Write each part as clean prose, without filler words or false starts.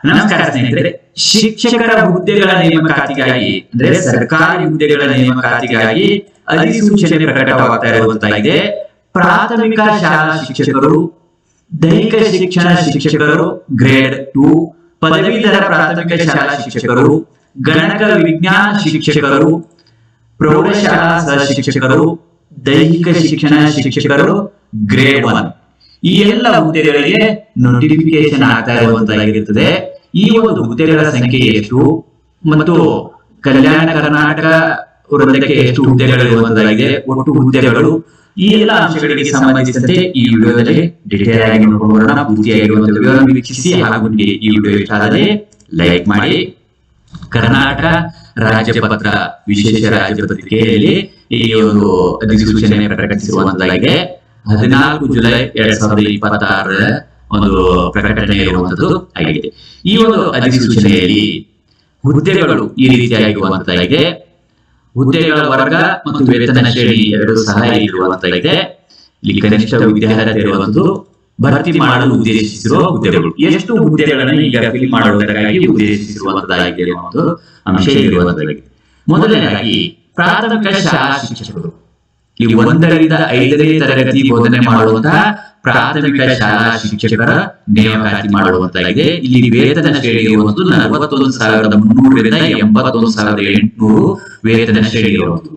ನಮಸ್ಕಾರ ಸ್ನೇಹಿತರೆ. ಶಿಕ್ಷಕರ ಹುದ್ದೆಗಳ ನೇಮಕಾತಿಗಾಗಿ ಅಂದ್ರೆ ಸರ್ಕಾರಿ ಹುದ್ದೆಗಳ ನೇಮಕಾತಿಗಾಗಿ ಅಧಿಸೂಚನೆ ಪ್ರಕಟವಾಗ್ತಾ ಇರುವಂತಾಗಿದೆ. ಪ್ರಾಥಮಿಕ ಶಾಲಾ ಶಿಕ್ಷಕರು, ದೈಹಿಕ ಶಿಕ್ಷಣ ಶಿಕ್ಷಕರು ಗ್ರೇಡ್ 2, ಪದವೀಧರ ಪ್ರಾಥಮಿಕ ಶಾಲಾ ಶಿಕ್ಷಕರು, ಗಣಕ ವಿಜ್ಞಾನ ಶಿಕ್ಷಕರು, ಪ್ರೌಢಶಾಲಾ ಸಹ ಶಿಕ್ಷಕರು, ದೈಹಿಕ ಶಿಕ್ಷಣ ಶಿಕ್ಷಕರು ಗ್ರೇಡ್ 1 ಈ ಎಲ್ಲ ಹುದ್ದೆಗಳಿಗೆ ನೋಟಿಫಿಕೇಶನ್ ಆಗ್ತಾ ಇರುವಂತಾಗಿರುತ್ತದೆ. ಈ ಒಂದು ಹುದ್ದೆಗಳ ಸಂಖ್ಯೆ ಎಷ್ಟು ಮತ್ತು ಕಲ್ಯಾಣ ಕರ್ನಾಟಕ ವೃಂದಕ್ಕೆ ಎಷ್ಟು ಹುದ್ದೆಗಳಿರುವಂತಾಗಿದೆ, ಒಟ್ಟು ಹುದ್ದೆಗಳು, ಈ ಎಲ್ಲ ಅಂಶಗಳಿಗೆ ಸಂಬಂಧಿಸಿದಂತೆ ಈ ವಿಡಿಯೋದಲ್ಲಿ ಡಿಟೇಲ್ ಆಗಿ ನೋಡೋಣ. ಪೂರ್ತಿಯಾಗಿರುವಂತಹ ವಿಡಿಯೋವನ್ನು ವೀಕ್ಷಿಸಿ ಹಾಗೂ ಈ ವಿಡಿಯೋ ಇಷ್ಟ ಆದರೆ ಲೈಕ್ ಮಾಡಿ. ಕರ್ನಾಟಕ ರಾಜ್ಯ ಪತ್ರ ವಿಶೇಷ ರಾಜ್ಯ ಪತ್ರಿಕೆಯಲ್ಲಿ ಈ ಒಂದು ಅಧಿಸೂಚನೆ ಪ್ರಕಟಿಸಿರುವಂತಾಗಿದೆ. 14 ಜುಲೈ 2026 ಒಂದು ಪ್ರಕಟಣೆ ಇರುವಂತದ್ದು ಆಗಿದೆ. ಈ ಒಂದು ಅಧಿಸೂಚನೆಯಲ್ಲಿ ಹುದ್ದೆಗಳು ಈ ರೀತಿಯಾಗಿರುವಂತಾಗಿದೆ. ಹುದ್ದೆಗಳ ವರ್ಗ ಮತ್ತು ವೇತನ ಶ್ರೇಣಿ ಎರಡೂ ಸಹ ಇರುವಂತಾಗಿದೆ. ಇಲ್ಲಿ ಕನಿಷ್ಠ ವಿದ್ಯಾರ್ಹತೆ ಇರುವಂತದ್ದು, ಭರ್ತಿ ಮಾಡಲು ಉದ್ದೇಶಿಸಿರುವ ಹುದ್ದೆಗಳು, ಎಷ್ಟು ಹುದ್ದೆಗಳನ್ನು ಈಗ ಫಿಲ್ ಮಾಡುವುದಕ್ಕಾಗಿ ಉದ್ದೇಶಿಸಿರುವಂತದ್ದಾಗಿದೆ ಒಂದು ಅಂಶ ಇರುವಂತಾಗಿದೆ. ಮೊದಲನೇದಾಗಿ ಪ್ರಾಥಮಿಕ ಶಾಲಾ ಶಿಕ್ಷಕರು, ಈ 1 ರಿಂದ 5ನೇ ತರಗತಿ ಬೋಧನೆ ಮಾಡುವಂತಹ ಪ್ರಾಥಮಿಕ ಶಾಲಾ ಶಿಕ್ಷಕರ ನೇಮಕಾತಿ ಮಾಡುವಂತಾಗಿದೆ. ಇಲ್ಲಿ ವೇತನ ಶ್ರೇಣಿ ಇರುವುದು 41,300 ರಿಂದ 81,800 ವೇತನ ಶ್ರೇಣಿ ಇರುವುದು.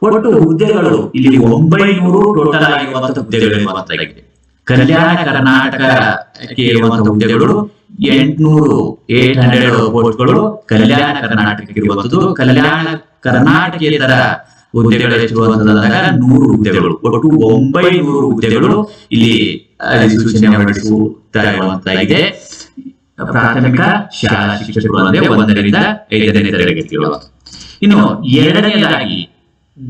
ಒಟ್ಟು ಹುದ್ದೆಗಳು ಇಲ್ಲಿ 900 ಟೋಟಲ್ ಆಗಿರುವಂತಹ ಹುದ್ದೆಗಳು ಇರುವಂತಾಗಿದೆ. ಕಲ್ಯಾಣ ಕರ್ನಾಟಕಕ್ಕೆ ಇರುವಂತಹ ಹುದ್ದೆಗಳು 800 ಪೋಸ್ಟ್ಗಳು ಕಲ್ಯಾಣ ಕರ್ನಾಟಕಕ್ಕೆ ಇರುವಂತದ್ದು. ಕಲ್ಯಾಣ ಕರ್ನಾಟಕೇತರ ಹುದ್ದೆಗಳು ಹೆಚ್ಚಿರುವಂತಂದಾಗ 100 ಹುದ್ದೆಗಳು, ಒಟ್ಟು 900 ಹುದ್ದೆಗಳು ಇಲ್ಲಿ ಅಧಿಸೂಚನೆ ಹೊರಡಿಸುತ್ತಾ ಇರುವಂತಾಗಿದೆ. ಪ್ರಾಥಮಿಕ ಶಾಲಾ ಶಿಕ್ಷಕರು ಅಂದ್ರೆ 1 ರಿಂದ 5ನೇ ತರಗತಿ. ಇನ್ನು ಎರಡನೇದಾಗಿ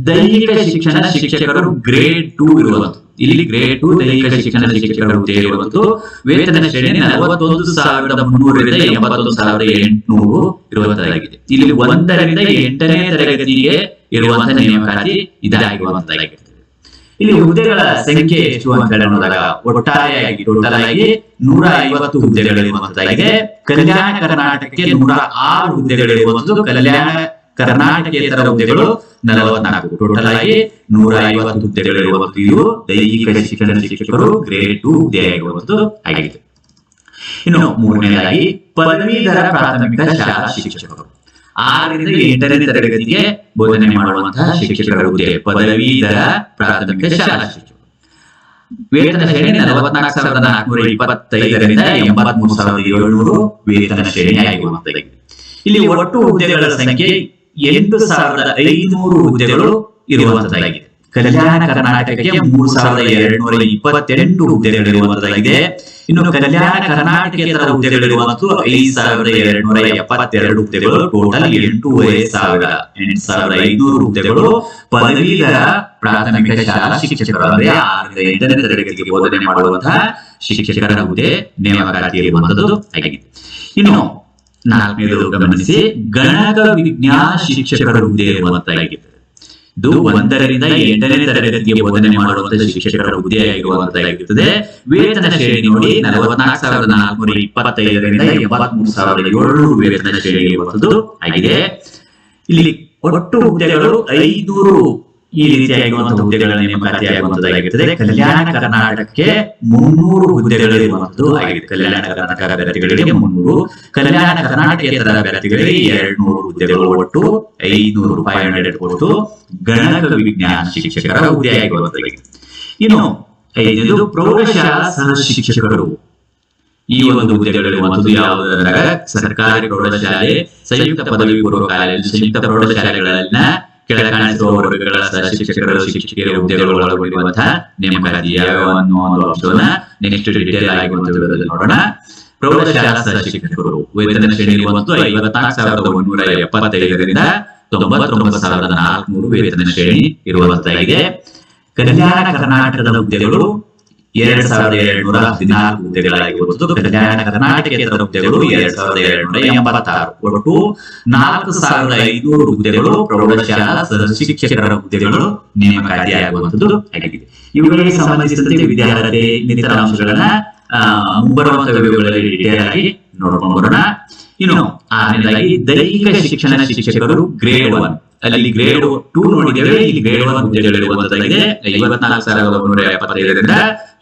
ದೈಹಿಕ ಶಿಕ್ಷಣ ಶಿಕ್ಷಕರು ಗ್ರೇಡ್ 2 ಇರುವಂತದ್ದು. ಇಲ್ಲಿ ಗ್ರೇಡ್ 2 ದೈಹಿಕ ಶಿಕ್ಷಣ ಶಿಕ್ಷಕರ ಹುದ್ದೆ ಇರುವಂತದ್ದು. ವೇತನ ಶ್ರೇಣಿ 41,300 ರಿಂದ 81,800 ಇರುವಂತದ್ದಾಗಿದೆ. ಇಲ್ಲಿ 1 ರಿಂದ 8ನೇ ತರಗತಿಗೆ ಇರುವಂತಹ ನೇಮಕಾತಿ ಇದಾಗಿರುವಂತಾಗಿದೆ. ಇಲ್ಲಿ ಹುದ್ದೆಗಳ ಸಂಖ್ಯೆ ಎಷ್ಟು ಅಂತ ನೋಡಿದಾಗ ಒಟ್ಟಾರೆಯಾಗಿ ಟೋಟಲ್ ಆಗಿ 150 ಹುದ್ದೆಗಳಿರುವಂತಾಗಿದೆ. ಕಲ್ಯಾಣ ಕರ್ನಾಟಕಕ್ಕೆ 106 ಹುದ್ದೆಗಳಿರುವಂತದ್ದು. ಕಲ್ಯಾಣ ಕರ್ನಾಟಕೇತರ ಹುದ್ದೆಗಳು 44, ಟೋಟಲ್ ಆಗಿ 150 ಹುದ್ದೆಗಳಿರುವಂತದ್ದು. ಇದು ದೈಹಿಕ ಶಿಕ್ಷಣ ಶಿಕ್ಷಕರು ಗ್ರೇಡ್ 2 ಹುದ್ದೆಯಾಗಿರುವಂತದ್ದು ಆಗಿದೆ. ಇನ್ನು ಮೂರನೇದಾಗಿ ಪದವೀಧರ ಪ್ರಾಥಮಿಕ ಶಾಲಾ ಶಿಕ್ಷಕರು, 6 ರಿಂದ 8ನೇ ತರಗತಿಗೆ ಬೋಧನೆ ಮಾಡುವಂತಹ ಶಿಕ್ಷಕರ ಹುದ್ದೆ ಪದವೀಧರ ಪ್ರಾಥಮಿಕ ಶಾಲಾ ಶಿಕ್ಷಕರು. ವೇತನ ಶ್ರೇಣಿ 44,425 ರಿಂದ 83,700 ವೇತನ ಶ್ರೇಣಿ ಆಗಿರುವಂತಾಗಿದೆ. ಇಲ್ಲಿ ಒಟ್ಟು ಹುದ್ದೆಗಳ ಸಂಖ್ಯೆ 8,500 ಹುದ್ದೆಗಳು ಇರುವಂತದ್ದಾಗಿದೆ. ಕಲ್ಯಾಣ ಕರ್ನಾಟಕಕ್ಕೆ 3,228 ಹುದ್ದೆಗಳಿರುವಂತದ್ದಾಗಿದೆ. ಇನ್ನು ಕಲ್ಯಾಣ ಕರ್ನಾಟಕೇತರ ಹುದ್ದೆಗಳಿರುವಂತದ್ದು 5,272 ಹುದ್ದೆಗಳು, ಟೋಟಲ್ 8,500 ಹುದ್ದೆಗಳು ಪದವೀಧರ ಪ್ರಾಥಮಿಕ ಶಾಲಾ ಶಿಕ್ಷಕರು ಅಂದ್ರೆ 6 ರಿಂದ 8ನೇ ತರಗತಿಗೆ ಬೋಧನೆ ಮಾಡುವಂತಹ ಶಿಕ್ಷಕರ ಹುದ್ದೆ ನೇಮಕಾತಿ ಇರುವಂತದ್ದು ಆಗಿದೆ. ಇನ್ನು 4ನೇದು ಗಮನಿಸಿ, ಗಣಕ ವಿಜ್ಞಾನ ಶಿಕ್ಷಕರ ಹುದ್ದೆ ಇರುವಂತಾಗಿದೆ. ಇದು 1 ರಿಂದ 8ನೇ ತರಗತಿಗೆ ಬೋಧನೆ ಮಾಡುವಂತಹ ಶಿಕ್ಷಕರ ಹುದ್ದೆಯಾಗಿರುವಂತಾಗಿರುತ್ತದೆ. ವೇತನ ಶ್ರೇಣಿ ನೋಡಿ 44,425 ರಿಂದ 83,700 ವೇತನ ಶ್ರೇಣಿ ಇರುವಂತದ್ದು ಆಗಿದೆ. ಇಲ್ಲಿ ಒಟ್ಟು ಹುದ್ದೆಗಳು 500 ಈ ರೀತಿಯಾಗಿರುವಂತಹ ಹುದ್ದೆಗಳ ನೇಮಕಾತಿ ಆಗುವಂತದ್ದಾಗಿರುತ್ತದೆ. ಕಲ್ಯಾಣ ಕರ್ನಾಟಕಕ್ಕೆ 300 ಹುದ್ದೆಗಳಿರುವಂತದ್ದು ಆಗಿದೆ. ಕಲ್ಯಾಣ ಕರ್ನಾಟಕ ಅಭ್ಯರ್ಥಿಗಳಿಗೆ 300, ಕಲ್ಯಾಣ ಕರ್ನಾಟಕೇತರ ಅಭ್ಯರ್ಥಿಗಳಿಗೆ 200 ಹುದ್ದೆಗಳು, ಒಟ್ಟು 500 ಕೊಟ್ಟು ಗಣಕ ವಿಜ್ಞಾನ ಶಿಕ್ಷಕರ ಹುದ್ದೆಯಾಗಿರುವಂತಾಗಿದೆ. ಇನ್ನು 5ನೇದು ಪ್ರೌಢಶಾಲಾ ಸಹ ಶಿಕ್ಷಕರು. ಈ ಒಂದು ಹುದ್ದೆಗಳಿರುವಂತದ್ದು ಯಾವುದಂದ್ರೆ ಸರ್ಕಾರಿ ಪ್ರೌಢಶಾಲೆ, ಸಂಯುಕ್ತ ಪದವಿ ಪೂರ್ವ ಕಾಲೇಜು, ಸಂಯುಕ್ತ ಪ್ರೌಢಶಾಲೆಗಳನ್ನ ಕೆಳಕಾಣಿಸುವ ವರ್ಗಗಳ ಶಿಕ್ಷಕರು ಶಿಕ್ಷಕಿಯರ ಹುದ್ದೆಗಳು ಒಳಗೊಂಡಿರುವಂತಹ ನೇಮಕಾತಿ ಯಾವ ಅನ್ನೋ ಒಂದು ಅಂಶವನ್ನ ನೆಕ್ಸ್ಟ್ ಡೀಟೇಲ್ ಆಗಿ ನೋಡೋಣ. ಪ್ರೌಢಶಾಲಾ ಸಹ ಶಿಕ್ಷಕರು ವೇತನ ಶ್ರೇಣಿ ಇರುವಂತದ್ದು 54,175 ರಿಂದ 99,400 ವೇತನ ಶ್ರೇಣಿ ಇರುವಂತಾಗಿದೆ. ಕಲ್ಯಾಣ ಕರ್ನಾಟಕದ ಹುದ್ದೆಗಳು 2,214 ಹುದ್ದೆಗಳಾಗಿರುವುದು. ಕಲ್ಯಾಣ ಕರ್ನಾಟಕೇತರ ಹುದ್ದೆಗಳು 2,286, ಒಟ್ಟು 4,500 ಹುದ್ದೆಗಳು ಪ್ರೌಢಶಾಲಾ ಶಿಕ್ಷಕರ ಹುದ್ದೆಗಳು ನೇಮಕಾತಿಯಾಗುವಂತದ್ದು ಆಗಿದೆ. ಇವುಗಳಿಗೆ ಸಂಬಂಧಿಸಿದಂತೆ ವಿದ್ಯಾರ್ಹತೆ ಇನ್ನಿತರ ಅಂಶಗಳನ್ನ ಮುಂಬರುವಂತಹ ವಿಡಿಯೋಗಳಲ್ಲಿ ಡೀಟೇಲ್ ಆಗಿ ನೋಡ್ಕೊಂಡು ಬರೋಣ. ಇನ್ನು ಆರನೇದಾಗಿ ದೈಹಿಕ ಶಿಕ್ಷಣ ಶಿಕ್ಷಕರು ಗ್ರೇಡ್ 1, ಅಲ್ಲಿ ಗ್ರೇಡ್ 2 ನೋಡಿದ್ದೇವೆ, ಇಲ್ಲಿ ಗ್ರೇಡ್ 1 ಹುದ್ದೆಗಳಿರುವಂತದ್ದಾಗಿದೆ. 54,175ರಿಂದ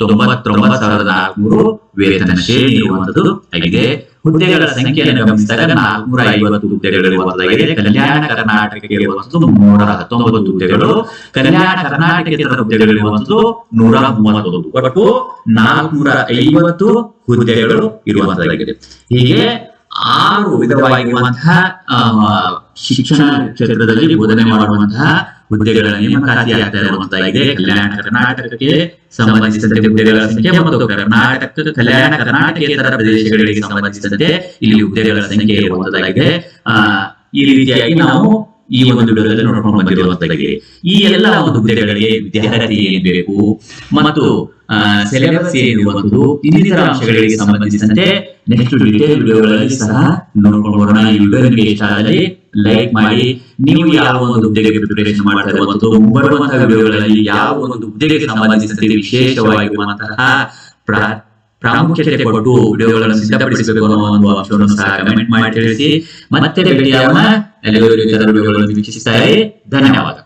99,400 ವೇತನ ಶ್ರೇಣಿ ಇರುವಂತದ್ದು ಆಗಿದೆ. ಹುದ್ದೆಗಳ ಸಂಖ್ಯೆಯನ್ನು ಗಮನಿಸಿದಾಗ 450 ಹುದ್ದೆಗಳಿರುವಂತದ್ದಾಗಿದೆ. ಕಲ್ಯಾಣ ಕರ್ನಾಟಕಕ್ಕೆ ಇರುವಂತದ್ದು 119 ಹುದ್ದೆಗಳು, ಕಲ್ಯಾಣ ಕರ್ನಾಟಕೇತರ ಹುದ್ದೆಗಳಿರುವಂತದ್ದು 131, ಒಟ್ಟು 450 ಹುದ್ದೆಗಳು ಇರುವಂತದ್ದಾಗಿದೆ. ಹೀಗೆ 6 ವಿಧವಾಗಿರುವಂತಹ ಶಿಕ್ಷಣ ಕ್ಷೇತ್ರದಲ್ಲಿ ಬೋಧನೆ ಮಾಡುವಂತಹ ಹುದ್ದೆಗಳ ನೇಮಕಾತಿ ಆಗ್ತಾ ಇರುವಂತಾಗಿದೆ. ಕಲ್ಯಾಣ ಕರ್ನಾಟಕಕ್ಕೆ ಸಂಬಂಧಿಸಿದಂತೆ ಹುದ್ದೆಗಳ ಸಂಖ್ಯೆ ಮತ್ತು ಕಲ್ಯಾಣ ಕರ್ನಾಟಕೇತರ ಪ್ರದೇಶಗಳಿಗೆ ಸಂಬಂಧಿಸಿದಂತೆ ಇಲ್ಲಿ ಹುದ್ದೆಗಳ ಸಂಖ್ಯೆ ಇರುವಂತದ್ದಾಗಿದೆ. ಈ ರೀತಿಯಾಗಿ ನಾವು ಈ ಒಂದು ವಿಡಿಯೋದಲ್ಲಿ ನೋಡ್ಕೊಂಡು ಬಂದಿರುವಂತಾಗಿದೆ. ಈ ಎಲ್ಲ ಒಂದು ಹುದ್ದೆಗಳಿಗೆ ವಿದ್ಯಾರ್ಥಿ ಏನ್ ಬೇಕು ಮತ್ತು ಸಿಲೆಬಸ್ ಏನಿರುವಂತದ್ದು ಇನ್ನಿತರ ಅಂಶಗಳಿಗೆ ಸಂಬಂಧಿಸಿದಂತೆ ನೆಕ್ಸ್ಟ್ ಡೀಟೇಲ್ ವಿಡಿಯೋಗಳಲ್ಲಿ ಸಹ ನೋಡ್ಕೊಂಡು ಬರೋಣ. ಈ ವಿಡಿಯೋ ನಿಮಗೆ ಇಷ್ಟ ಆದರೆ ಲೈಕ್ ಮಾಡಿ. ನೀವು ಯಾವ ಒಂದು ಹುದ್ದೆಗೆ ಪ್ರಿಪರೇಷನ್ ಮಾಡ್ತಾ ಇರುವಂತದ್ದು, ಬರುವಂತಹ ವಿಡಿಯೋಗಳಲ್ಲಿ ಯಾವ ಒಂದು ಹುದ್ದೆಗೆ ಸಂಬಂಧಿಸಿದಂತೆ ವಿಶೇಷವಾಗಿರುವಂತಹ ಪ್ರಾಮುಖ್ಯತೆ ಕೊಟ್ಟು ವಿಡಿಯೋಗಳನ್ನು ಸಿದ್ಧಪಡಿಸಬೇಕು ಅನ್ನೋ ಒಂದು ಅಂಶವನ್ನು ಸಹ ಕಮೆಂಟ್ ಮಾಡಿ ತಿಳಿಸಿ. ಮತ್ತೆ ಭೇಟಿಯಾಗೋಣ. ಎಲ್ಲರೂ ವಿಡಿಯೋಗಳನ್ನು ವೀಕ್ಷಿಸುತ್ತಾರೆ. ಧನ್ಯವಾದ.